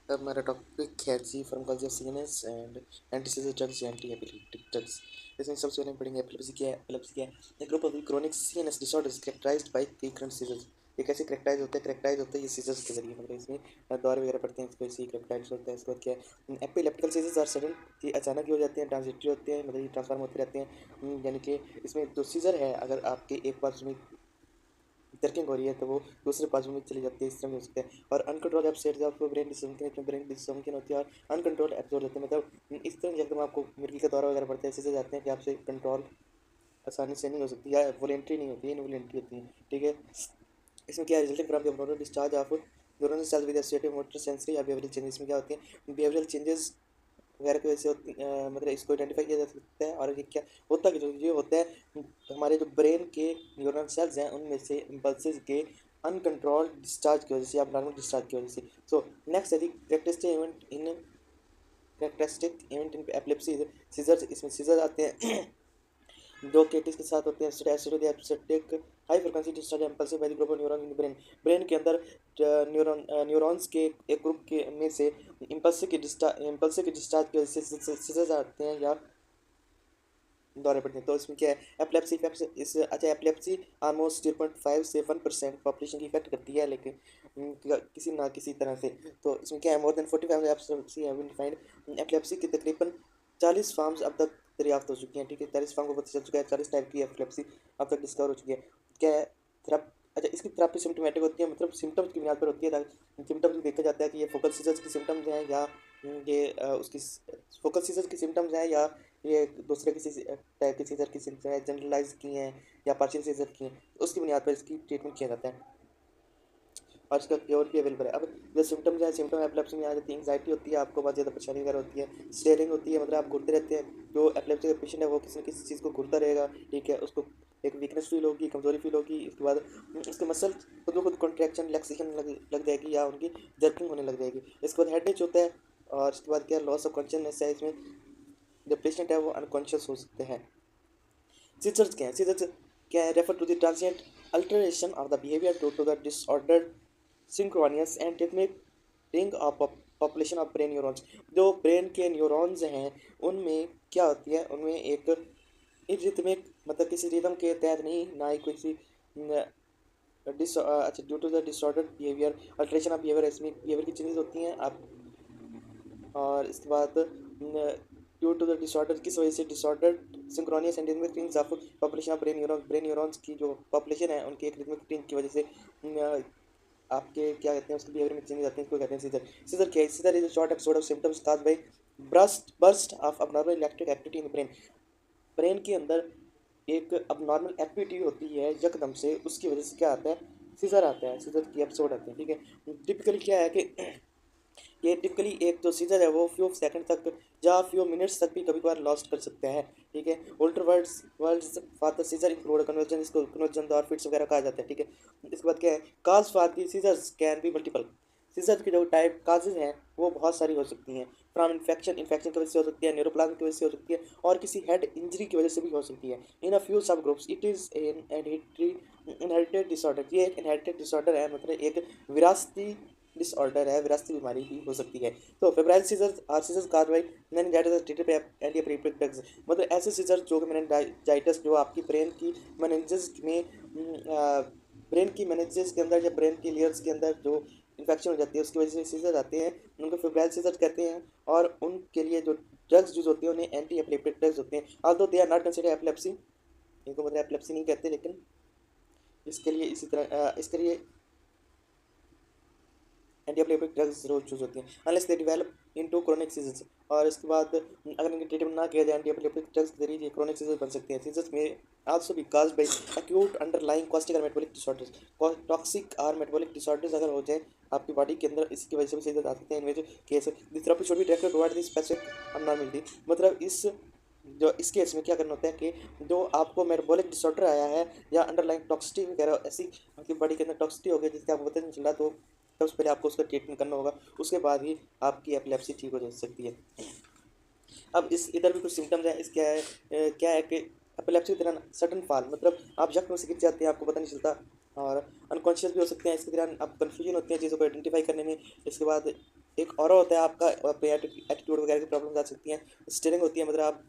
अब हमारा टॉपिक है जी pharmacology of CNS and anti drugs anti epileptic drugs. इसमें सबसे पहले हम पढ़ेंगे एपिलेप्सी क्या है। एपिलेप्सी क्या है? Group of chronic CNS disorders characterized by frequent seizures. ये कैसे करेक्टाइज होता है? करेक्टाइज होता है ये सीजर्स के जरिए, मतलब इसमें दौरे वगैरह पड़ते हैं, इसको इसी करेक्टाइज होता है। इसके बाद क्या है? एपिलेप्टिकल सीजर्स आर सडन, ये अचानक ही हो जाते हैं, ट्रांजिटरी होते हैं, मतलब ये ट्रांसफॉर्म होते रहते हैं। यानी कि इसमें जो सीजर है, अगर आपके एक बार में जर्किंग हो रही है तो वो दूसरे बाजू में चली जाती है, इस तरह में हो सकता है। और अनकंट्रोल अपसेट आपको ब्रेन डिसफंक्शन, ब्रेन डिसफंक्शन होती है, और अनकंट्रोल एब्जॉर्ब होते हैं, मतलब इस तरह एकदम आपको मिर्गी का दौरा वगैरह पड़ता है, ऐसे से जाते हैं कि आपसे कंट्रोल आसानी से नहीं हो सकती, या वॉलेंट्री नहीं होती है, इनवॉलेंट्री होती है। ठीक है, इसमें क्या resulting from the abnormal discharge of neural sales with associated motor sensory या बिहेवियरल चेंजेस। इसमें क्या होती है? बिहेवियरल चेंजेस वगैरह की वजह से होती मतलब इसको आइडेंटिफाई किया जा सकता है। और ये क्या होता है? जो ये होता है, हमारे जो ब्रेन के न्यूरल सेल्स हैं उनमें से इम्पल्सेस के अनकंट्रोल्ड डिस्चार्ज की वजह से या नॉर्मल डिस्चार्ज की वजह से। सो नेक्स्ट यदि characteristic event in epilepsy seizures, इसमें सीजर आते हैं दो केटिस के साथ होते हैं। Acidic high frequency discharge impulsive by the group of neuron in the brain. Brain के अंदर न्यूरॉन्स के एक ग्रुप के में से इम्पल्सिव के डिस्चार्ज की वजह से सीजर्स आते हैं या दौरे पड़ते हैं। तो इसमें क्या है? एपिलेप्सी इफेक्ट इस अच्छा एपिलेप्सी ऑलमोस्ट 0.5 से 1% पॉपुलेशन की इफेक्ट करती है, लेकिन किसी ना किसी तरह से। तो इसमें क्या है? More than 45 epilepsy have been defined. Epilepsy की तकरीबन 40 फॉर्म्स अब तक दरियाफ्त हो चुकी हैं। ठीक है, 40 फॉर्म को पता चल चुका है, 40 टाइप की एपिलेप्सी अब तक डिस्कवर हो चुकी है। क्या है? अच्छा, इसकी थेरेपी सिम्टोमेटिक होती है, मतलब सिम्टम्स की बुनियाद पर होती है। सिम्टम्स में देखा जाता है कि ये फोकल सीजर्स की सिम्टम्स हैं या ये उसकी फोकल सीजर्स की सिम्टम्स हैं, या ये दूसरे किसी टाइप के सीजर की सिम्टम्स हैं, जनरलाइज की हैं या पार्शियल सीजर की हैं, उसकी बुनियाद पर इसकी ट्रीटमेंट किया जाता है और इसका क्योर भी अवेलेबल है। अब जो सिम्टम्स हैं, सिम्टम एपिलेप्सी में आ जाती है, एंग्जाइटी होती है, आपको बहुत ज़्यादा परेशानी वगैरह होती है, स्टेयरिंग होती है, मतलब आप घूरते रहते हैं। जो एपिलेप्सी का पेशेंट है वो किसी न किसी चीज़ को घूरता रहेगा। ठीक है, उसको एक वीकनेस फील होगी, कमजोरी फील होगी। इसके बाद उसके मसल खुद ब खुद कॉन्ट्रैक्शन रिलैक्सेशन लग जाएगी, या उनकी जर्किंग होने लग जाएगी। इसके बाद हेडेक होता है, और इसके बाद क्या लॉस ऑफ कॉन्शियसनेस है। इसमें जो पेशेंट है वो अनकॉन्शियस हो सकते हैं। सीजर्स क्या है? सीजर्स क्या है? Refer to the transient alteration of the behaviour due to the disordered synchronous and rhythmic ring of population of brain neurons. जो ब्रेन के न्यूरॉन्स हैं उनमें क्या होती है? उनमें एक रिथमिक, मतलब किसी रिदम के तहत नहीं, ना ही किसी अच्छा due to the disordered behaviour alteration of behaviour, इसमें बिहेवियर की चेंजेस होती हैं आप। और इसके बाद ड्यू टू द डिसऑर्डर, किस वजह से? Disorder synchronous and rhythmic rings of population of brain neurons की जो पॉपुलेशन है उनकी एक रिदमिक रिंग की वजह से आपके क्या कहते हैं उसके बिहेवियर में चेंज आते हैं। इसको कहते हैं सीजर। सीजर क्या है? Seizure is a short episode of symptoms caused by burst of abnormal electric activity in the brain. Brain के अंदर एक अबनॉर्मल एक्टिविटी होती है यकदम से, उसकी वजह से क्या आता है? सीजर आता है, सीजर की एपिसोड आते हैं। ठीक है, टिपिकली क्या है कि ये टिपिकली एक जो सीजर है वो फ्यू सेकंड तक या फ्यू मिनट्स तक भी कभी कभार लॉस्ट कर सकते हैं। ठीक है, older words for the seizure include conversion, इसको कन्वर्जन और फिट्स वगैरह कहा जाता है। ठीक है, इसके बाद क्या है? Cause for the seizures can be multiple. Seizure की जो टाइप काजेज हैं वो बहुत सारी हो सकती हैं। फ्रॉम इन्फेक्शन की वजह से हो सकती है, न्यूरोप्लाज्म की वजह से हो सकती है, और किसी हेड इंजरी की वजह से भी हो सकती है। इन अ फ्यू सब groups it is an inherited disorder. ये एक इनहेरिटेड डिसऑर्डर है, मतलब एक विरासती डिसऑर्डर है, विरासती बीमारी भी हो सकती है। तो febrile seizures are seizures caused by meningitis treated by antiepileptic drugs. मतलब ऐसे सीजर जो कि मेनिंजाइटिस जो आपकी ब्रेन की मेनिंजेस में ब्रेन की मेनिंजेस के अंदर या ब्रेन की लेयर्स के अंदर जो इन्फेक्शन हो जाती है उसकी वजह से सीजर आते हैं, उनको फेब्राइल सीजर कहते हैं। और उनके लिए जो ड्रग्स यूज होती हैं उन्हें एंटी एपिलेप्टिक ड्रग्स होते हैं। Although they are not consider epilepsy, इनको मतलब एपिलेप्सी नहीं कहते, लेकिन इसके लिए इसी तरह इसके लिए एंटीएपिलेप्टिक ड्रग्स जरूर चूज होती हैं unless they develop into chronic seizures. और इसके बाद अगर इनकी ट्रीटमेंट ना किया जाए एंटीएपिलेप्टिक ड्रग्स के जरिए क्रोनिक सीजर्स बन सकते हैं। सीजर्स में also be caused by acute underlying caustic और मेटाबॉलिक डिसऑर्डर्स। टॉक्सिक और मेटाबॉलिक डिसऑर्डर्स अगर हो जाए आपकी बॉडी के अंदर, इसकी वजह से भी सीजर्स आ सकते हैं। इनमें जो case this therapy should be directed toward this specific abnormality. मतलब इस केस में क्या करना होता है कि जो आपको मेटाबॉलिक डिसऑर्डर आया है या अंडरलाइंग टॉक्सिटी वगैरह ऐसी आपकी बॉडी के अंदर टॉक्सिटी हो गई जिससे आपको पता नहीं चल रहा, तो सबसे पहले आपको उसका ट्रीटमेंट करना होगा, उसके बाद ही आपकी एपिलेप्सी ठीक हो जा सकती है। अब इस इधर भी कुछ सिम्टम्स हैं। इस क्या है कि एपिलेप्सी के दौरान सडन फॉल, मतलब आप यकदम से गिर जाते हैं, आपको पता नहीं चलता, और अनकॉन्शियस भी हो सकते हैं। इसके दौरान आप कन्फ्यूजन होती है चीज़ों को आइडेंटिफाई करने में। इसके बाद एक और होता है आपका एटीट्यूड वगैरह की प्रॉब्लम आ सकती हैं। स्टेरिंग होती है, मतलब आप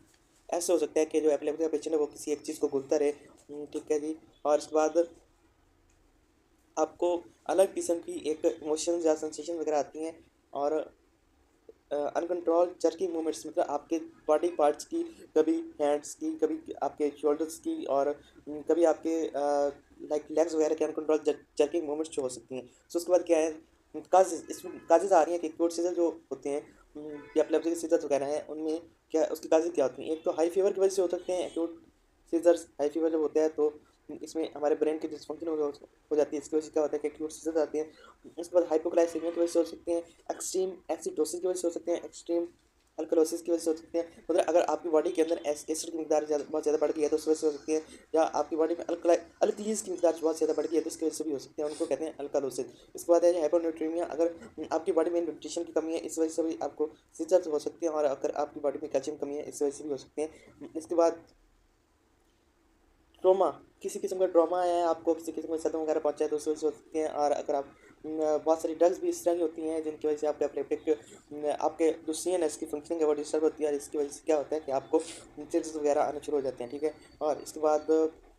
ऐसे हो सकता है कि जो एपिलेप्सी का पेशेंट है वो किसी एक चीज़ को घूरता रहे। ठीक है जी। और इसके बाद आपको अलग किस्म की एक इमोशंस या सेंसेशन वगैरह आती हैं। और अनकंट्रोल जर्किंग मूवमेंट्स, मतलब आपके बॉडी पार्ट्स की, कभी हैंड्स की, कभी आपके शोल्डर्स की, और कभी आपके लाइक लेग्स वगैरह के अनकंट्रोल जर्किंग मूवमेंट्स जो हो सकती हैं। सो उसके बाद क्या है, काजेज, इसमें काजेज आ रही हैं कि एक्यूट सीजर जो होते हैं या एपिलेप्सी के सीजर वगैरह हैं, उनमें क्या उसकी काजेज क्या होती हैं। एक तो हाई फीवर की वजह से हो सकते हैं एक्यूट सीजर्स। हाई फीवर जब होता है तो इसमें हमारे ब्रेन की डिस्फंक्शन हो जाती है, इसकी वजह से क्या होता है कि एक्यूट सीजर्स आती हैं। उसके बाद हाइपोग्लाइसेमिया की वजह से हो सकते हैं, एक्सट्रीम एसिडोसिस की वजह से हो सकते हैं, एक्सट्रीम अल्कलोसिस की वजह से हो सकते हैं। मतलब अगर आपकी बॉडी के अंदर एसिड की मिकदार बहुत ज़्यादा बढ़ गई है तो उस वजह से हो सकती है, या आपकी बॉडी में अल्कलीज की मिकदार बहुत ज़्यादा बढ़ गई है तो इसकी वजह से भी हो सकते हैं, उनको कहते हैं अल्कालोसिस। इसके बाद है हाइपोन्यूट्रीमिया, अगर आपकी बॉडी में न्यूट्रिशन की कमी है इस वजह से भी आपको सीजर्स हो सकते हैं, और अगर आपकी बॉडी में कैल्शियम कमी है इस वजह से भी हो सकते हैं। इसके बाद ट्रोमा, किसी किस्म का ट्रॉमा है आपको, किसी किस्म का सदमा वगैरह पहुंचा है तो उससे हो सकते हैं। और अगर आप बहुत सारी ड्रग्स भी इस तरह की होती हैं जिनकी वजह से आपके एपिलेप्टिक आपके जो सी एन एस की फंक्शनिंग है वो डिस्टर्ब होती है, और इसकी वजह से क्या होता है कि आपको चेंजेस वगैरह आने शुरू हो जाते हैं। ठीक है। और इसके बाद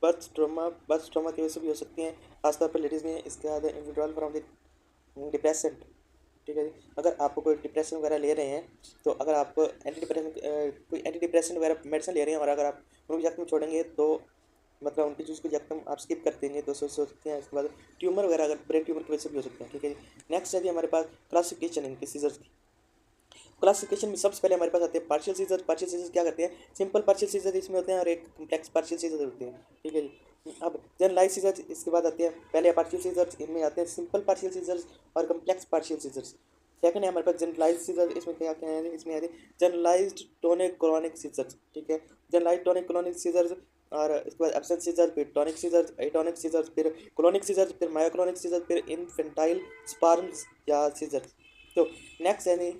बर्थ ट्रोमा की वजह से भी हो सकती हैं, खासतौर पर लेडीज़ में। इसके बाद इंडिविजुअल फ्रॉम द डिप्रेशन। ठीक है जी। अगर आपको कोई डिप्रेशन वगैरह ले रहे हैं तो अगर आप एंटी डिप्रेशन वगैरह मेडिसिन ले रहे हैं और अगर आप उनको जख्म छोड़ेंगे तो मतलब उनकी चीज़ को जख्म आप स्किप कर देंगे तो सोच सकते हैं। इसके बाद ट्यूमर वगैरह अगर ब्रेन ट्यूमर की वजह से भी हो सकते हैं। ठीक है जी। नेक्स्ट है जी हमारे पास क्लासिफिकेशन इनके सीजर्स की। क्लासिफिकेशन में सबसे पहले हमारे पास आते हैं पार्शियल सीजर। पार्शियल सीजर क्या करते हैं, सिंपल पार्शियल सीजर इसमें होते हैं और एक कम्प्लेक्स पार्शियल सीजर होते हैं। ठीक है जी। अब जनरलाइज सीजर इसके बाद आते हैं, पहले पार्शियल सीजर्स, इनमें आते हैं सिंपल पार्शियल सीजर्स और कम्प्लेक्स पार्शियल सीजर्स। सेकंड है हमारे पास जनरलाइज सीजर, इसमें क्या क्या है, इसमें है जनरलाइज्ड टोनिक क्लोनिक सीजर्स। ठीक है। जनरलाइज टोनिक क्लोनिक सीजर्स, और इसके बाद एब्सेंट सीजर, फिर टॉनिक सीजर, एटोनिक सीजर, फिर क्लोनिक सीजर, फिर मायोक्लोनिक सीजर, फिर इनफेंटाइल स्पर्म्स या सीजर। तो नेक्स्ट है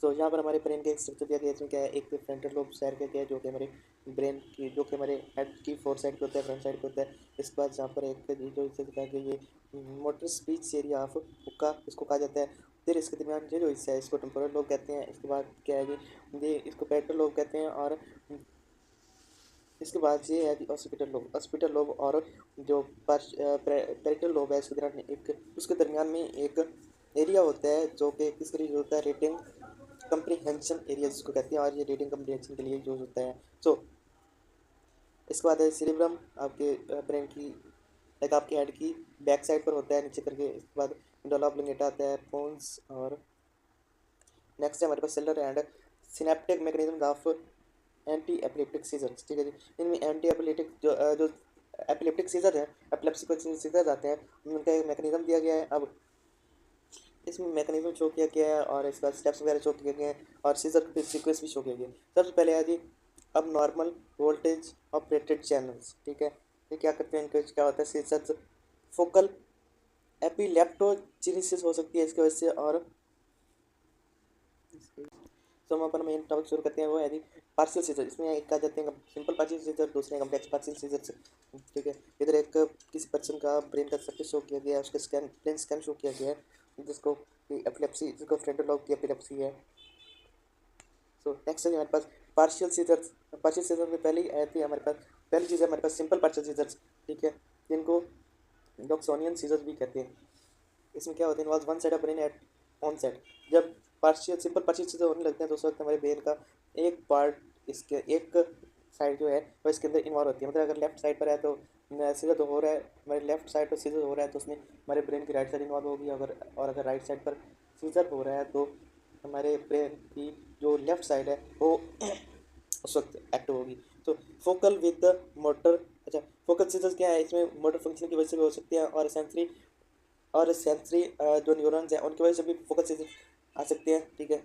सो यहाँ पर हमारे ब्रेन का एक स्ट्रक्चर दिया गया है। इसमें क्या है, एक फ्रंटल लोब साइड का क्या है जो कि हमारे ब्रेन की, जो कि हमारे हेड की फोर साइड पे होता है, फ्रंट साइड पे होता है। इसके बाद यहाँ पर एक जो इसे दिखाया गया ये मोटर स्पीच एरिया ऑफ हुक्का इसको कहा जाता है। फिर इसके दरमियान ये जो हिस्सा है इसको टेम्पोरल लोब कहते हैं। इसके बाद क्या है कि ये इसको पेरिटल लोब कहते हैं। और इसके बाद ये है कि हॉस्पिटल लोब और जो पेरिटल लोब है इसके दरमियान एक, उसके दरमियान में एक एरिया होता है जो कि किस तरीके होता है, रीडिंग कंप्रीहेंशन एरिया जिसको कहते हैं, और ये रीडिंग कंप्रीहेंशन के लिए यूज होता है। सो इसके बाद है सिरिब्रम, आपके ब्रेन की लाइक आपके हेड की बैक साइड पर होता है नीचे करके। इसके बाद मेडुला ऑब्लिंगेटा आता है, पोन्स। और नेक्स्ट है हमारे पास cellular and synaptic mechanism of anti epileptic seizures. ठीक है जी। इनमें एंटी एपिलेप्टिक जो एपिलेप्टिक सीजर है, एपिलेप्सी को सीजर्स आते हैं, उनका एक मैकेनिज्म दिया गया है। अब इसमें मैकेनिज्म शो किया गया है और इसका स्टेप्स वगैरह शो किए गए हैं और सीजर सीक्वेंस भी शो किया गया है। सबसे पहले है जी अब नॉर्मल वोल्टेज ऑपरेटेड चैनल्स। ठीक है। ये क्या करते हैं, इनके क्या होता है, सीजर फोकल एपिलेप्टोजेनेसिस हो सकती है इसकी वजह से। और तो हम अपन मेन टॉपिक शुरू करते हैं, वो है जी पार्शियल सीजर। इसमें एक कहा जाते हैं सिंपल पार्शियल सीजर, दूसरे कम्प्लेक्स पार्शियल सीजर। ठीक है। इधर एक किसी पर्सन का ब्रेन का स्ट्रक्चर शो किया गया है, उसका ब्रेन स्कैन शो किया गया है जिसको एपिलेप्सी, जिसको फ्रंटल लोब की एपिलेप्सी है। सो नेक्स्ट है हमारे पास पार्शियल सीजर्स। पार्शियल सीजर में पहले ही आए थे हमारे पास, पहली चीज़ है हमारे पास सिंपल पार्शियल सीजर्स। ठीक है। जिनको डॉक्सोनियन सीजर्स भी कहते हैं। इसमें क्या होता है, involve one side of brain at on side. जब पार्शियल सिंपल पार्शियल सीजर होने लगते हैं तो उस वक्त हमारे ब्रेन का एक पार्ट, इसके एक साइड जो है वो इसके अंदर इन्वॉल्व होती है। मतलब अगर लेफ्ट साइड पर है तो सीजर तो हो रहा है, हमारे लेफ्ट साइड पर सीजर हो रहा है तो उसमें हमारे ब्रेन की राइट साइड इन्वॉल्व होगी। अगर राइट साइड पर सीजर हो रहा है तो हमारे ब्रेन की जो लेफ्ट साइड है वो उस वक्त एक्टिव होगी। तो फोकल विद द मोटर, अच्छा फोकल सीजर्स क्या है, इसमें मोटर फंक्शन की वजह से भी हो सकती है और सेंसरी जो न्यूरॉन्स हैं उनकी वजह से भी फोकस सीजर आ सकते हैं। ठीक है।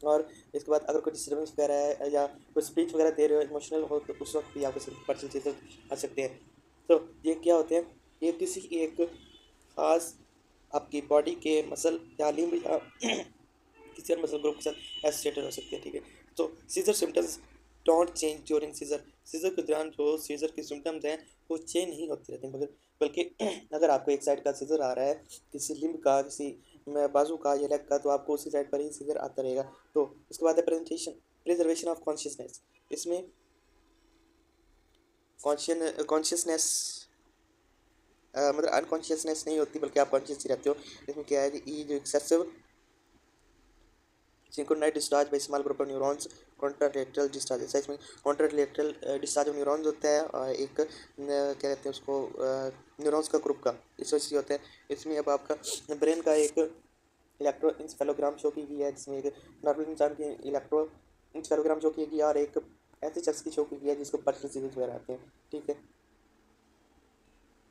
और इसके बाद अगर कोई डिस्टर्बेंस वगैरह है या कोई स्पीच वगैरह दे रहे हो, इमोशनल हो, तो उस वक्त भी आपको पार्शियल सीजर आ सकते हैं। तो ये क्या होते हैं, ये किसी एक खास आपकी बॉडी के मसल या लिम्ब या किसी और मसल ग्रुप के साथ एसोसिएटेड हो सकते हैं। ठीक है। तो seizure symptoms don't change during seizure, seizure के दौरान जो सीज़र की सिम्पटम्स हैं वो चेंज नहीं होती रहती मगर बल्कि अगर आपको एक साइड का सीज़र आ रहा है किसी लिम्ब का किसी बाजू का या लेग का तो आपको उसी साइड पर ही सीज़र आता रहेगा। तो उसके बाद है प्रेजेंटेशन प्रिजर्वेशन ऑफ कॉन्शियसनेस। इसमें कॉन्शियसनेस मतलब अनकॉन्शियसनेस नहीं होती बल्कि आप कॉन्शियस ही रहते हो। इसमें क्या है कि ये जो excessive synchronized discharge by small group of neurons contralateral discharge ऐसा इसमें contralateral discharge of neurons होता है और एक क्या कहते हैं उसको न्यूरॉन्स का ग्रुप का इस वजह से होता है। इसमें अब आपका ब्रेन का एक इलेक्ट्रोइंसेफेलोग्राम शो की गई है जिसमें एक नॉर्मल इंसान की इलेक्ट्रोइंसेफेलोग्राम शो की गई है और एक ऐसे शख्स की शो की गई है जिसको पर्सनल सीरीज वगैरह आते हैं। ठीक है,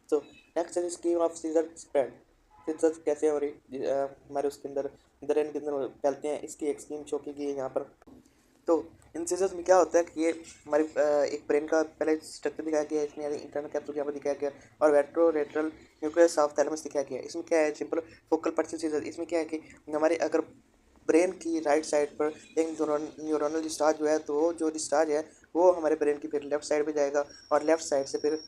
तो नेक्स्ट है scheme of seizure spread. Seizure कैसे हमारे उसके अंदर ब्रेन के अंदर फैलते हैं इसकी एक स्कीम शो की गई है यहाँ पर। तो इन सीजर्स में क्या होता है कि ये हमारी एक ब्रेन का पहले स्ट्रक्चर दिखाया गया है। इसमें इंटरनल कैप्सूल यहाँ पर दिखाया गया और वेट्रोलेटरल न्यूक्लियस ऑफ थैलेमस दिखाया गया है। इसमें क्या है सिंपल फोकल पर्सन सीजर। इसमें क्या है कि हमारे अगर ब्रेन की राइट साइड पर एक न्यूरोनल डिस्चार्ज हुआ है तो वो जो डिस्चार्ज है वो हमारे ब्रेन की फिर लेफ्ट साइड पे जाएगा और लेफ्ट साइड से फिर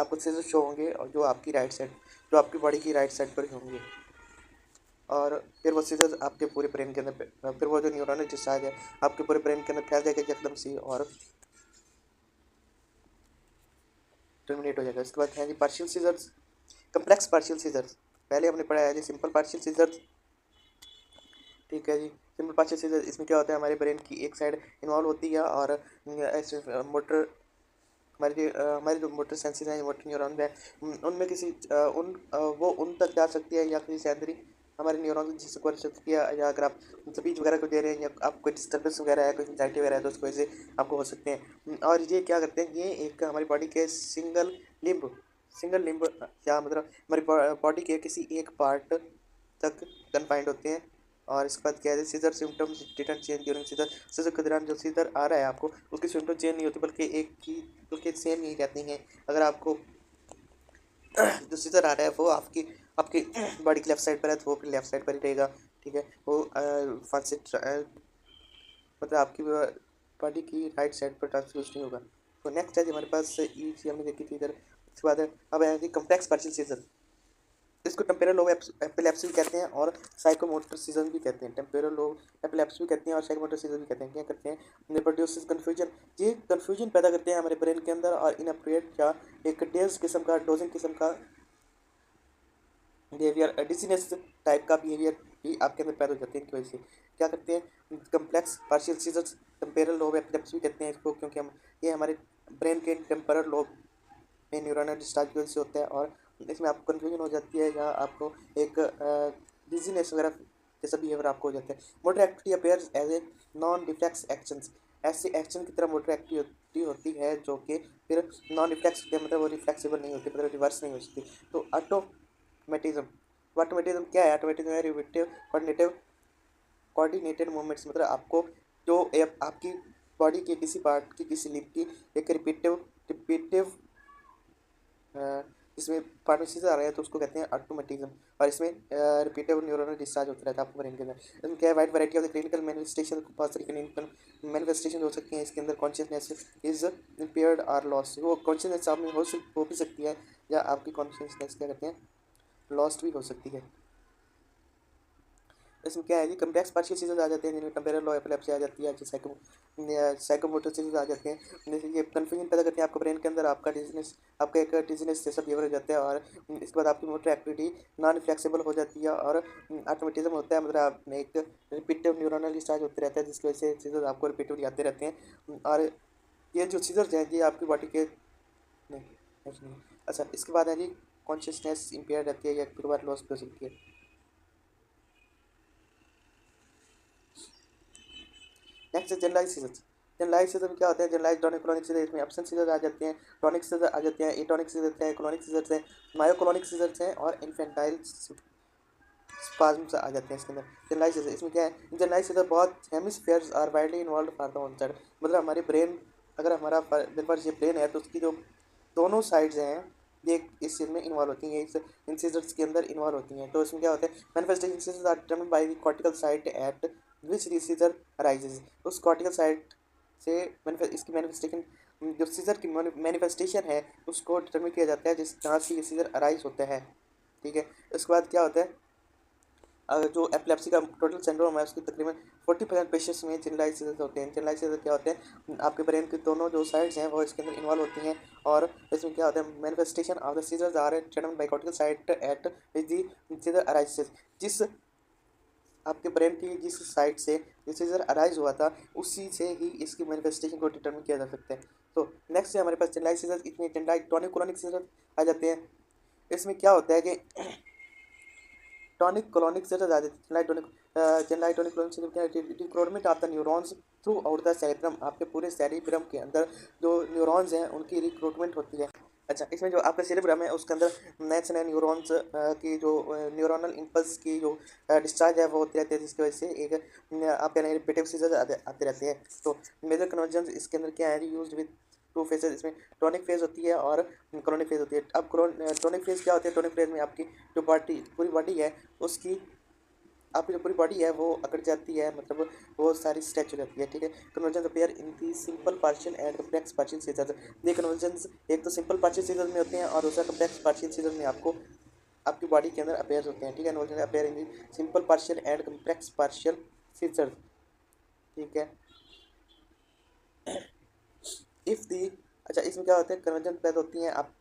आपको सीजर शो होंगे और जो आपकी राइट साइड जो आपकी बॉडी की राइट साइड पर ही होंगे और फिर वो सीजर आपके पूरे ब्रेन के अंदर फिर वो जो न्यूरोनल डिस्चार्ज है आपके पूरे ब्रेन के अंदर फैल जाएगा एकदम से और टर्मिनेट हो जाएगा। इसके बाद है जी partial seizures, complex partial seizures. पहले हमने पढ़ा है जी सिंपल पार्शियल सीजर्स। ठीक है जी, सिंपल पार्शियल सीजर इसमें क्या होता है हमारे ब्रेन की एक साइड इन्वॉल्व होती है और ऐसे मोटर हमारी जो मोटर सेंसेस हैं मोटर न्यूरॉन है उनमें किसी वो उन तक जा सकती है या किसी सेंसरी हमारे न्यूरॉन जिससे कर सकती है या अगर आप स्पीच वगैरह को दे रहे हैं या आपको कोई डिस्टर्बेंस वगैरह है कोई एंजाइटी वगैरह है तो उसकी वजह से आपको हो सकते हैं। और ये क्या करते हैं ये एक हमारी बॉडी के सिंगल लिम्ब या मतलब हमारी बॉडी के किसी एक पार्ट तक कन्फाइंड होते हैं। और इसके बाद क्या है seizure symptoms didn't change during seizure. Seizure के दौरान जो सीजर आ रहा है आपको उसकी सिम्टम चेंज नहीं होती बल्कि एक ही बल्कि सेम ही रहती हैं। अगर आपको जो सीजर आ रहा है वो आपकी आपकी बॉडी की लेफ्ट साइड पर है तो वो फिर लेफ्ट साइड पर ही रहेगा। ठीक है, वो फर्स्ट से मतलब आपकी बॉडी की राइट साइड पर ट्रांसफ्यूज नहीं होगा। तो नेक्स्ट है हमारे पास ई सी हमने देखी थी इधर। उसके बाद अब है कम्प्लेक्स पार्शियल सीजर। इसको टेम्पोरल लोब एपिलेप्सी भी कहते हैं और साइकोमोटर सीजन भी कहते हैं। टेम्पोरल लोब एपिलेप्सी भी कहते हैं और साइकोमोटर सीजन भी कहते हैं। क्या करते हैं प्रोड्यूसेस कन्फ्यूजन। ये कन्फ्यूजन पैदा करते हैं हमारे ब्रेन के अंदर और इनअप्रोप्रिएट या एक डेज किस्म का डोजिंग किस्म का बिहेवियर डिजीनेस टाइप का बिहेवियर भी आपके अंदर पैदा हो जाते हैं। इनकी वजह से क्या करते हैं complex partial seizures temporal lobe epilepsy भी कहते हैं इसको क्योंकि हम ये हमारे ब्रेन के टेम्पोरल लोब में न्यूरॉनल डिस्चार्ज की वजह से होता है और इसमें आपको कन्फ्यूजन हो जाती है या आपको एक डिजीनेस वगैरह जैसा बिहेवियर आपको हो जाता है। Motor activity appears as a non reflex actions. ऐसे एक्शन की तरह मोटर एक्टिविटी होती है जो कि फिर नॉन रिफ्लेक्स होती है मतलब वो रिफ्लेक्सिबल नहीं होती मतलब रिवर्स नहीं हो सकती। तो ऑटोमेटिज्म ऑटोमेटिज्म क्या है? ऑटोमेटिज्म है रिपिटेटिव कोऑर्डिनेटेड मूवमेंट्स मतलब आपको जो आपकी बॉडी के किसी पार्ट की किसी लिम्ब की एक रिपीटिव इसमें पार्टनरशिप आ रहा है तो उसको कहते हैं ऑटोमेटिज्म। और इसमें रिपीटेबल न्यूरल डिस्चार्ज होता रहता है आपको ब्रेन के अंदर। इसमें क्या है wide variety of the clinical manifestation बहुत सारी क्लिनिकल मैनिफेस्टेशन हो सकती हैं इसके अंदर। Consciousness is impaired or lost. वो कॉन्शियसनेस आप में हो भी सकती है या आपकी कॉन्शियसनेस क्या कहते हैं लॉस्ट भी हो सकती है। इसमें क्या है जी कम्प्लेक्स पार्शियल सीजन आ जाते हैं जिनमें टेम्पोरल लोब एपिलेप्सी आ जाती है साइकोमोटर सीजन आ जाते हैं। जैसे ये कन्फ्यूजन पैदा करते हैं आपको ब्रेन के अंदर आपका एक डिजीनेस जैसा बिहेवियर हो जाता है और इसके बाद आपकी मोटर एक्टिविटी नॉन फ्लेक्सिबल हो जाती है और ऑटोमेटिज्म होता है मतलब आप में एक रिपीटिव न्यूरोनल डिस्चार्ज होते रहता है जिसकी वजह से सीजर आपको रिपीटिवली आते रहते हैं। और ये जो सीजर्स हैं ये आपकी बॉडी के नहीं ऐसे नहीं। अच्छा इसके बाद है जी कॉन्शियसनेस इम्पेयर रहती है या फिर बार लॉस भी हो सकती है। Next generalize seizures. Generalize seizure में क्या होता है जनरलाइज टॉनिक सीजर इसमें एब्सेंट सीजर आ जाते हैं टॉनिक सीजर आ जाते हैं एटॉनिक सीजर हैं क्लोनिक सीजर हैं मायोक्लोनिक सीजर हैं और इन्फेंटाइल स्पाज्म्स आ जाते हैं इसके अंदर। जनरलाइज सीजर इसमें क्या है जनरलाइज सीजर बहुत hemispheres are widely involve for the onset मतलब हमारे ब्रेन अगर हमारा मेरे पास ये ब्रेन है तो उसकी जो दोनों साइड्स हैं ये इस चीज़ में इन्वॉल्व होती हैं इन सीजर्स के अंदर इन्वॉल्व होती हैं। तो इसमें क्या होता है manifestation seizures are determined by the cortical site at which the seizure arises. उस कॉर्टिकल साइट से इसकी मैनिफेस्टेशन, जो सीजर की मैनिफेस्टेशन है उसको डिटरमिन किया जाता है जिस जहाँ से ये सीजर अराइज होता है। ठीक है, उसके बाद क्या होता है, जो एपिलेप्सी का टोटल सिंड्रोम है उसकी तकरीबन 40% पेशेंट्स में जनरलाइज सीजर होते हैं। जनरलाइज सीजर क्या होते हैं, आपके ब्रेन की दोनों जो साइड्स हैं वो इसके अंदर इन्वॉल्व होती हैं, और इसमें क्या होता है, manifestation of the seizures are determined by cortical site at which the seizure arises. जिस आपके ब्रेन की जिस साइड से ये सीजर अराइज हुआ था उसी से ही इसकी मैनिफेस्टेशन को डिटरमिन किया जा सकता है। तो नेक्स्ट है हमारे पास जनरलाइज सीजर, इसमें जनरलाइज टॉनिक क्लोनिक सीजर आ जाते हैं। इसमें क्या होता है कि टॉनिक क्लोनिक सीजर आ जाते हैं। जनरलाइज टॉनिक क्लोनिक सीजर क्या है, recruitment of the neurons through out the cerebrum. आपके पूरे सेरेब्रम के अंदर जो न्यूरॉन्स हैं उनकी रिक्रूटमेंट होती है। अच्छा, इसमें जो आपका सेरेब्रम है उसके अंदर नए से नए न्यूरॉन्स की जो न्यूरोनल इम्पल्स की जो डिस्चार्ज है वो होती रहती है, जिसकी वजह से एक आपके रिपीटिव सीजर आते रहते हैं। तो मेजर कन्वर्जेंस इसके अंदर क्या है, यूज्ड विद टू फेजेस। इसमें टॉनिक फेज होती है और क्रोनिक फेज होती है। अब टॉनिक फेज क्या होती है, टॉनिक फेज में आपकी जो बॉडी पूरी बॉडी है उसकी, आपकी जो पूरी बॉडी है वो अकड़ जाती है, मतलब वो सारी स्ट्रेच हो जाती है। ठीक है, convergence appear in the simple partial and complex partial seizure. ये कन्वर्जेंस एक तो सिंपल पार्शियल सीजर में होते हैं और दूसरा कम्प्लेक्स पार्शियल सीजर में आपको आपकी बॉडी के अंदर अपेयर होते हैं। ठीक है, convergence appear in the simple partial and complex partial seizure. ठीक है, इफ़ दी, अच्छा इसमें क्या होता है, कन्वर्जेंस पैदा होती हैं आप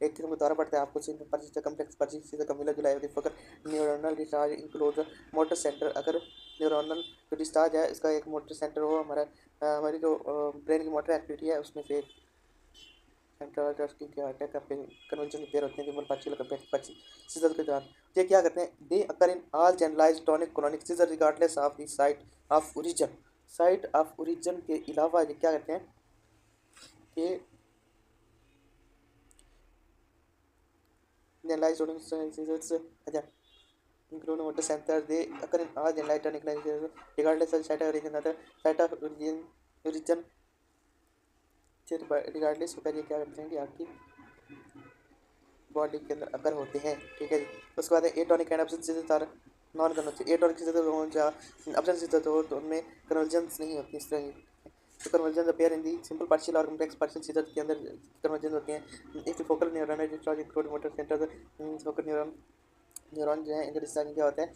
एक किस्म का दौरा पड़ता है आपको सिंपल पार्शियल से कम्प्लेक्स पार्शियल सीजर का मिला जुला है। Focal neuronal discharge include motor centre. अगर न्यूरोनल जो डिस्चार्ज है इसका एक मोटर सेंटर हो, हमारी जो ब्रेन की मोटर एक्टिविटी है उसमें से सेंट्रल की क्या होता है, कन्वर्जन पेयर होते हैं simple partial complex partial seizure के दौरान। ये क्या करते हैं, they occur in all generalised tonic clonic seizure regardless of the site of origin. Site of origin के अलावा ये क्या करते हैं कि generalized tonic seizures, अच्छा, include motor center, they occur in all generalized tonic seizures regardless of site of origin। अगर site of origin से regardless होकर ये क्या करते हैं कि आपकी बॉडी के अंदर अगर होते हैं। ठीक है जी, उसके बाद atonic and absent seizures are non convergent. Atonic seizure हो या एब्सेंट सीजर हो तो उनमें कन्वर्जेंस नहीं होती इस तरह की। तो convergence appear in the simple partial और कम्प्लेक्स पार्शियल सीजर के अंदर कन्वर्जेंस होते हैं। If focal neuron discharge include motor centre, focal neuron जो है इनका डिस्चार्ज क्या होता है,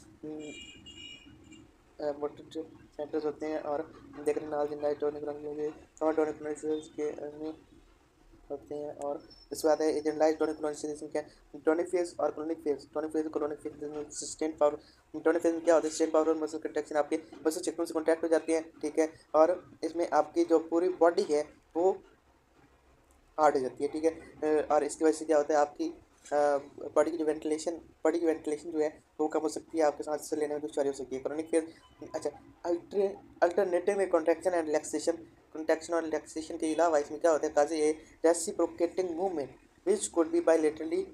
मोटर सेंटर्स होते हैं, और देख रहे नाल जिन टोनिक के होते हैं। और इसके बाद है जनरलाइज्ड टोनिक क्लोनिक क्या है, टोनिक फेज और clonic phase. Tonic phase clonic phase sustain power. Tonic phase में क्या होता है, सस्टेन पावर और मसल कंट्रैक्शन, आपके मसल चिकनों से कॉन्टैक्ट हो जाती है। ठीक है, और इसमें आपकी जो पूरी बॉडी है वो हार्ड हो जाती है। ठीक है, और इसकी वजह से क्या होता है, आपकी बॉडी की जो वेंटिलेशन, बॉडी की वेंटिलेशन जो है वो कम हो सकती है, आपके सांस लेने में दुश्वारी हो सकती है। क्रोनिक फेज, अच्छा, अल्टरनेटिव में कॉन्ट्रैक्शन एंड रिलैक्सेशन। कॉन्ट्रैक्शन और रिलैक्सेशन के अलावा इसमें क्या होता है, causing a reciprocating movement which could be bilaterally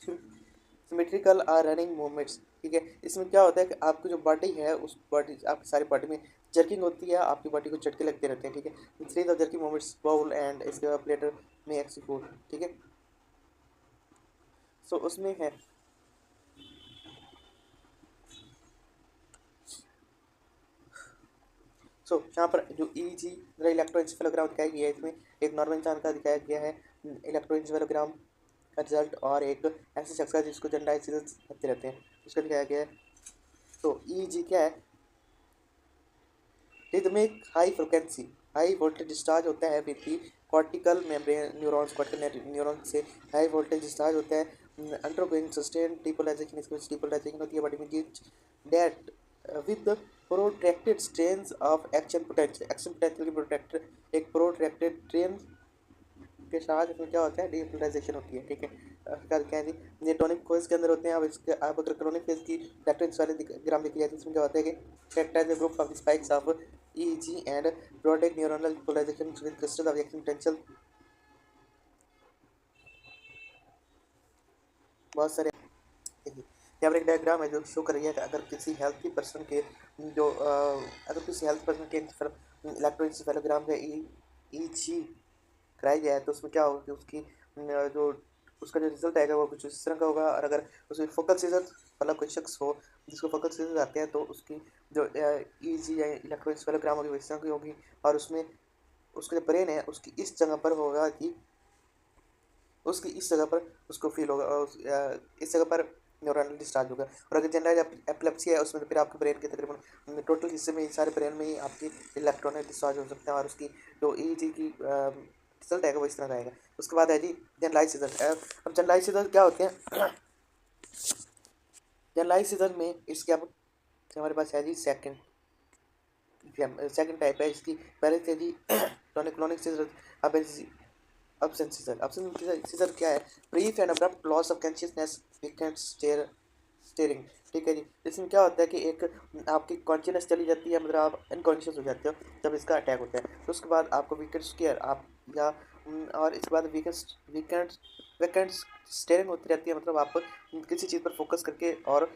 symmetrical और रनिंग मूवमेंट्स। ठीक है, इसमें क्या होता है कि आपकी जो बॉडी है उस बॉडी, आपकी सारी बॉडी में जर्किंग होती है, आपकी बॉडी को झटके लगते रहते हैं। ठीक है, three the jerking movements bowl and इसके बाद प्लेटर में एक्सिक्यूट। ठीक है, सो उसमें है यहाँ पर जो ई जी इलेक्ट्रोएंसेफेलोग्राम दिखाया गया है, इसमें एक नॉर्मल इंसान का दिखाया गया है इलेक्ट्रोएंसेफेलोग्राम का रिजल्ट, और एक ऐसे शख्स का जिसको जनरलाइज सीजर्स होते रहते हैं उसका दिखाया गया है। तो ई जी क्या है, रिदमिक हाई वोल्टेज डिस्चार्ज होता है with the cortical membrane neurons. Cortical neuron से हाई वोल्टेज डिस्चार्ज होता है, अंडरगोइंग सस्टेन डिपोलराइजेशन। इसकी वजह से डिपोलराइजेशन होती है बॉडी में, that with protracted strains of action potential. Action potential की प्रोट्रैक्टेड, एक प्रोट्रैक्टेड ट्रेन के साथ इसमें क्या होता है, डिपोलराइजेशन होती है। ठीक है, क्या है जी, ये टॉनिक कोर्स के अंदर होते हैं। अब इसके आप अगर क्रोनिक फेज की लैक्टोजेंस वाले ग्राम देखी जाए तो इसमें क्या होता है कि characterize the group of spikes of EEG and product neuronal polarization with crystal of action potential. बहुत सारे यहाँ पर एक डायग्राम है जो शो कर रही है कि अगर किसी हेल्थी पर्सन के जो अगर किसी हेल्थ पर्सन के इलेक्ट्रोएंसेफेलोग्राम का ई जी कराई जाए तो उसमें क्या होगा कि उसकी जो उसका जो रिजल्ट आएगा वो कुछ इस तरह का होगा। और अगर उसमें फोकल सीजर वाला कोई शख्स हो जिसको फोकल सीजर आते हैं, तो उसकी जो ईजी या इलेक्ट्रोएंसेफेलोग्राम होगी वो इस तरह की होगी। और उसमें उसका जो ब्रेन है उसकी इस जगह पर होगा कि उसकी इस जगह पर उसको फील होगा, और इस जगह पर न्यूरल डिस्चार्ज होगा। और अगर जनरल एपिलेप्सी है उसमें तो फिर आपके ब्रेन के तकरीबन टोटल हिस्से में, सारे ब्रेन में ही आपकी इलेक्ट्रॉनिक डिस्चार्ज हो सकते हैं। और उसकी जो ईईजी की रिजल्ट आएगा वो इस तरह का आएगा। उसके बाद है जी जनरलाइज सीजर। अब जनरलाइज सीजर क्या होते हैं? जनरलाइज सीजर में इसके अब हमारे पास है जी सेकंड टाइप है इसकी। पहले थे जी टॉनिक क्लोनिक सीजर। अब है जी absent seizure। absent seizure क्या है? brief and abrupt loss of consciousness, weakened steering। ठीक है जी। इसमें क्या होता है कि एक आपकी कॉन्शियसनेस चली जाती है, मतलब आप अनकॉन्शियस हो जाते हो जब इसका अटैक होता है। तो उसके बाद आपको वीकेंड स्टेयर आप या और इसके बाद वीकेंड वीकेंड स्टेयरिंग होती रहती है, मतलब आप किसी चीज़ पर फोकस करके और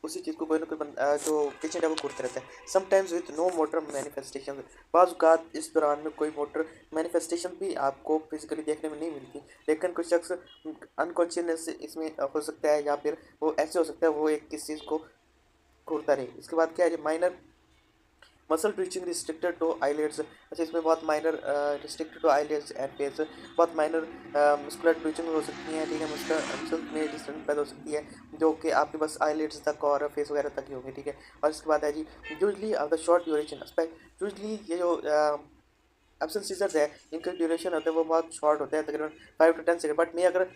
उसी चीज़ को कोई ना कोई जो पेशेंट है वो घूरते रहता है। Sometimes with no motor manifestation. बाज़ इस दौरान में कोई मोटर मैनिफेस्टेशन भी आपको फिजिकली देखने में नहीं मिलती, लेकिन कुछ शख्स अनकॉन्शियसनेस इसमें हो सकता है, या फिर वो ऐसे हो सकता है वो एक किस चीज़ को घूरता रहे। इसके बाद क्या है? Minor muscle twitching restricted to eyelids. अच्छा, इसमें बहुत minor restricted to eyelids and face. बहुत माइनर मस्कुलर ट्विचिंग हो सकती है, ठीक है। मसल में डिस्टेंस पैदा हो सकती है जो कि आपके बस आईलिड्स तक और फेस वगैरह तक ही होंगे, ठीक है। और इसके बाद है जी usually the short duration aspect. Usually ये जो एब्सेंट सीजर्स है इनका ड्यूरेशन होता है वो बहुत शॉर्ट होता है, तकरीबन 5 to 10 सेकेंड, बट मैं अगर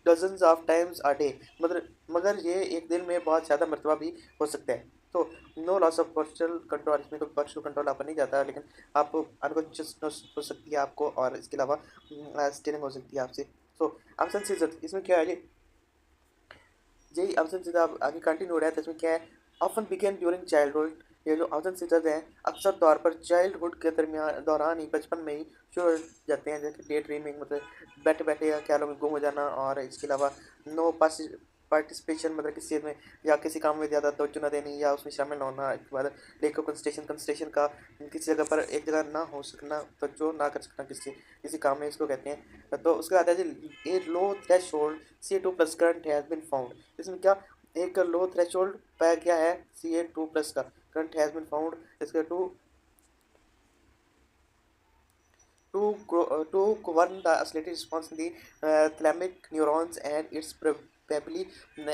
dozens of times a day, मतलब मगर ये एक दिन में बहुत ज़्यादा मरतबा भी हो सकता है। तो no loss of postural control, इसमें कोई पोस्चरल कंट्रोल आपका नहीं जाता, लेकिन आप अनकॉन्शियसनेस हो सकती है आपको, और इसके अलावा स्टीलिंग हो सकती है आपसे। सो एब्सेंट सीजर इसमें क्या है? यही अवसर सीधा अब आगे कंटिन्यू हो रहा है। तो इसमें क्या है? Often begin during childhood. ये जो अवसर सीजर हैं अक्सर तौर पर चाइल्डहुड के दरमियान दौरान ही, बचपन में ही शुरू हो जाते हैं, जैसे डे ड्रीमिंग, मतलब बैठे बैठे या ख्यालों में गुम हो जाना। और इसके अलावा नो पार्टिसिपेशन, मतलब किसी चीज़ में या किसी काम में ज़्यादा तवज्जो न देनी या उसमें शामिल न होना। इसके बाद लेक ऑफ कंसंट्रेशन का किसी जगह पर एक जगह ना हो सकना, तवज्जो ना कर सकना किसी किसी काम में, इसको कहते हैं। तो उसके बाद है जी a low threshold CO2+ current has been found. इसमें क्या एक लो थ्रेशोल्ड पाया गया है Ca2+ का करंट हैज़ बिन फाउंड। इसका to govern the oscillating response in the thalamic neurons, and it's probably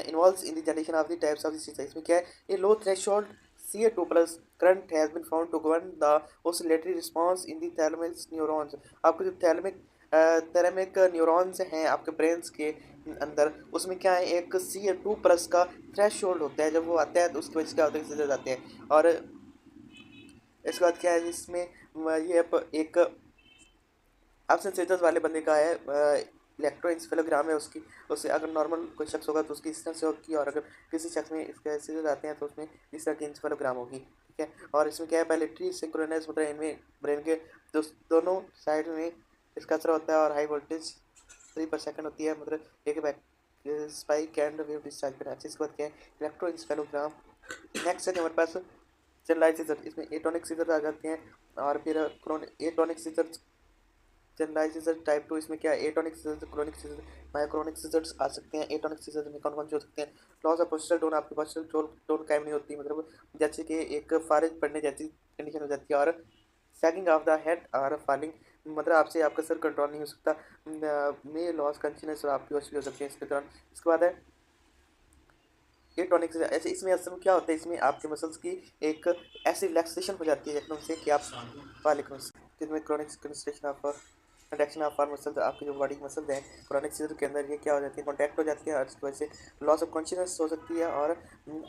involves in the generation of the types of the seizure। इसमें क्या है? A low threshold Ca2+ current has been found to govern the oscillatory response in the thalamus neurons। आपके जो thalamic neurons हैं आपके brains के अंदर, उसमें क्या है? एक Ca2+ का थ्रेशोल्ड होता है, जब वो आता है तो उसकी वजह से क्या होता है? सीजर जाते हैं। और इसके बाद क्या है? इसमें ये एक एब्सेंट स्टेटस वाले बंदे का है इलेक्ट्रोएंसेफेलोग्राम है उसकी। उससे अगर नॉर्मल कोई शख्स होगा तो उसकी इस तरह से होगी, और अगर किसी शख्स में इसके सीजर आते हैं तो उसमें इस तरह की इंसेफेलोग्राम होगी, ठीक है। और इसमें क्या है? पायलेटरी सिंक्रोनाइज, मतलब इनमें ब्रेन के दोनों साइड में इसका असर होता है, और हाई वोल्टेज 3/सेकंड होती है, मतलब एक back spike and wave discharge पर। अच्छे इसके बाद क्या है? इलेक्ट्रोएंसेफेलोग्राम। नेक्स्ट है हमारे पास जनरलाइज सीजर। इसमें एटोनिक सीजर आ जाते हैं, और फिर atonic seizure generalised seizure type 2। इसमें क्या है? Atonic seizure, clonic seizure, myoclonic seizures आ सकते हैं। एटोनिक सीजर में कौन कौन से हो सकते हैं? लॉस ऑफ पोस्चरल टोन, आपकी पोस्चरल टोन कायम नहीं होती, मतलब जैसे कि एक फारिज पड़ने जैसी कंडीशन हो जाती है। और सैगिंग ऑफ द हेड और फॉलिंग, मतलब आपसे आपका सर कंट्रोल नहीं हो सकता। में लॉस कॉन्शियसनेस और आपकी वश भी हो सकती है इसके दौरान। इसके बाद है ये टॉनिक से ऐसे। इसमें असल में क्या होता है? इसमें आपके मसल्स की एक ऐसी रिलैक्सेशन हो जाती है एकदम से कि आप वालेकुम, जिसमें clonic constriction of contraction of our muscles, आपकी जो बॉडी मसल्स हैं क्रोनिक सीजर के अंदर ये क्या हो जाती है? कॉन्टैक्ट हो जाती है, और इसकी वजह से लॉस ऑफ कॉन्शियसनेस हो सकती है, और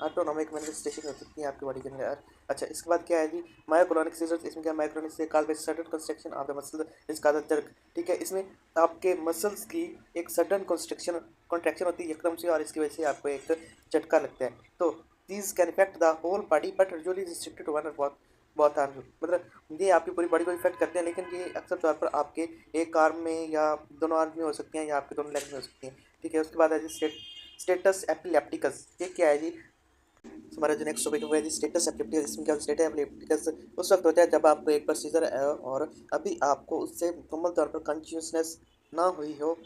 ऑटोनॉमिक मैनिफेस्टेशन हो सकती है आपकी बॉडी के अंदर। अच्छा, इसके बाद क्या है जी? मायोक्रोनिक सीजर्स। इसमें क्या? मायोक्रोनिक से called by sudden construction of the muscle is called jerk, ठीक है। इसमें आपके मसल्स की एक सडन कॉन्ट्रैक्शन होती है एकदम से, और इसकी वजह से आपको एक झटका लगता है। तो these can affect the whole body but usually restricted to one और बहुत हार्मफुल, मतलब ये आपकी पूरी बॉडी को इफेक्ट करते हैं, लेकिन ये अक्सर तौर पर आपके एक आर्म में या दोनों आर्म में हो सकते हैं, या आपके दोनों लेग में हो सकती हैं, ठीक है। उसके बाद है जी स्टेटस एपिलेप्टिकस। ये क्या है जी? हमारा जो नेक्स्ट टॉपिक है वो है जी स्टेटस एपिलेप्टिकस। इसमें क्या? स्टेटस एपिलेप्टिकस उस वक्त होता है जब आपको एक बार सीजर है और अभी आपको उससे मुकम्मल तौर पर कॉन्शियसनेस ना हुई हो,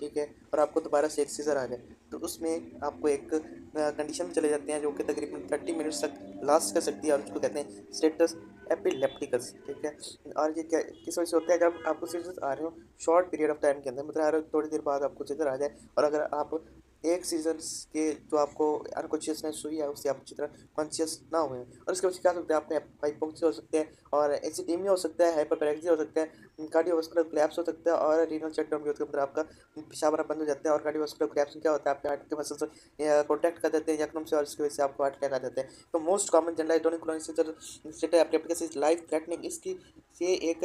ठीक है, और आपको दोबारा से एक सीज़र आ जाए, तो उसमें आपको एक कंडीशन में चले जाते हैं जो कि तकरीबन 30 मिनट्स तक लास्ट कर सकती है, और उसको कहते हैं स्टेटस एपिलेप्टिकस, ठीक है। और ये क्या किस वजह से होता है, जब आपको सीजर्स आ रहे हो शॉर्ट पीरियड ऑफ टाइम के अंदर, मतलब हर थोड़ी देर बाद आपको सीजर आ जाए, और अगर आप एक सीजन्स के जो आपको अनकॉन्शियसनेस हुई है उससे आप अच्छी तरह कॉन्शियस ना हुए, और इसके वजह से क्या हो सकता है, आपको हाइपोक्सिया हो सकता है, और एसिडेमिया हो सकता है, हाइपरपेरेक्सिया हो सकता है, कार्डियोवास्कुलर कोलैप्स हो सकता है, और रीनल शटडाउन भी होता है, मतलब आपका पेशाब आना बंद हो जाता है। और कार्डियोवास्कुलर कोलैप्स में क्या होता है, आपके हार्ट के मसल्स कॉन्टैक्ट कर देते हैं यकदम से, और इसकी वजह से आपको हार्ट अटैक आ जाता है। तो most common generalized tonic clonic status epilepticus is life threatening, इसकी से एक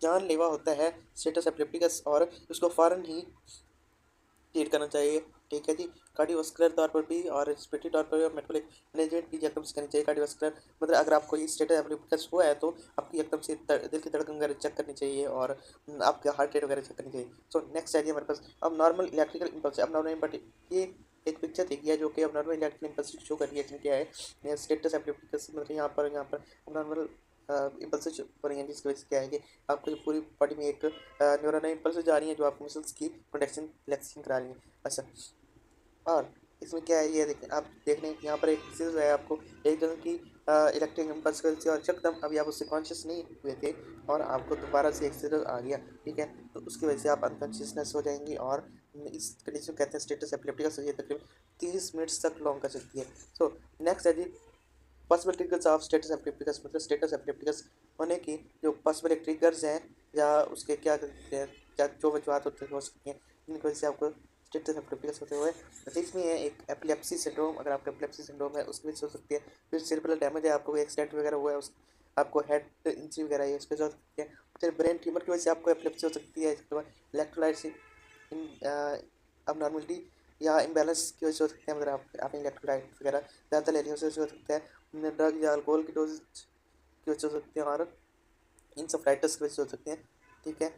जानलेवा होता है स्टेटस एपिलेप्टिकस, और उसको फौरन ही ट्रीट करना चाहिए, ठीक है जी। कार्डियोवास्कुलर तौर पर भी और रेस्पिरेटरी तौर पर भी, और मेटाबॉलिक मैनेजमेंट भी एकदम से करनी चाहिए। कार्डियोवास्कुलर मतलब अगर आपको ये स्टेटस एपिलेप्टिकस हुआ है तो आपकी एकदम से दिल की धड़कन वगैरह चेक करनी चाहिए, और आपका हार्ट रेट वगैरह चेक करनी चाहिए। सो नेक्स्ट है जी हमारे पास अब नॉर्मल इलेक्ट्रिकल इम्पल्स। अब नॉर्मल बट ये एक पिक्चर देखी है जो कि अब नॉर्मल इलेक्ट्रिकल इम्पल्स शो कर रही है, इसमें क्या है स्टेटस एपिलेप्टिकस, मतलब यहाँ पर नॉर्मल इम्पल्स हो रही हैं, जिसकी वजह से क्या है कि आपको जो पूरी बॉडी में एक न्यूरल इम्पल्स जा रही है जो आपको मसल्स की प्रोटेक्शन रिलैक्सेशन करा रही है। अच्छा, और इसमें क्या है, ये देखें आप देख रहे हैं यहाँ पर एक चीज़ है, आपको एक जगह की इलेक्ट्रिक इम्पल्स से और एकदम अभी आप उससे कॉन्शियस नहीं हुए थे, और आपको दोबारा से एक्सीडेंट आ गया, ठीक है। तो उसकी वजह से आप अनकॉन्शियसनेस हो जाएंगी, और इस कंडीशन को कहते हैं स्टेटस एपिलेप्टिकस, ये तकरीबन 30 मिनट्स तक लॉन्ग कर सकती है। सो नेक्स्ट है जी possible triggers of status epilepticus, मतलब स्टेटस एपिलेप्टिकस होने की जो पॉसिबल ट्रिगर्स हैं, या उसके क्या कहते हैं, क्या जो वजूहत होते हैं हो सकती हैं जिनकी वजह से आपको स्टेटस एपिलेप्टिकस होते हुए, तो इसमें है एक एपिलेप्सी सिंड्रोम, अगर आपका एपिलेप्सी सिंड्रोम है उसकी वजह से हो सकती है। फिर सेरेब्रल डैमेज है, आपको कोई एक्सीडेंट वगैरह हुआ है उस आपको हेड इंजरी वगैरह है उसकी वजह से हो सकती है। फिर ब्रेन ट्यूमर की वजह से आपको एपिलेप्सी हो सकती है। इसके बाद इलेक्ट्रोलाइट्स अबनॉर्मलिटी या इम्बैलेंस की वजह से हो सकते हैं, अगर आपने इलेक्ट्रोलाइट वगैरह ज़्यादा ले रही है उसकी वजह से हो सकता है। ड्रग या अल्कोहल की डोज की वजह से हो सकते हैं, और इंसेफ्लाइटिस की वजह से हो सकते हैं, ठीक है।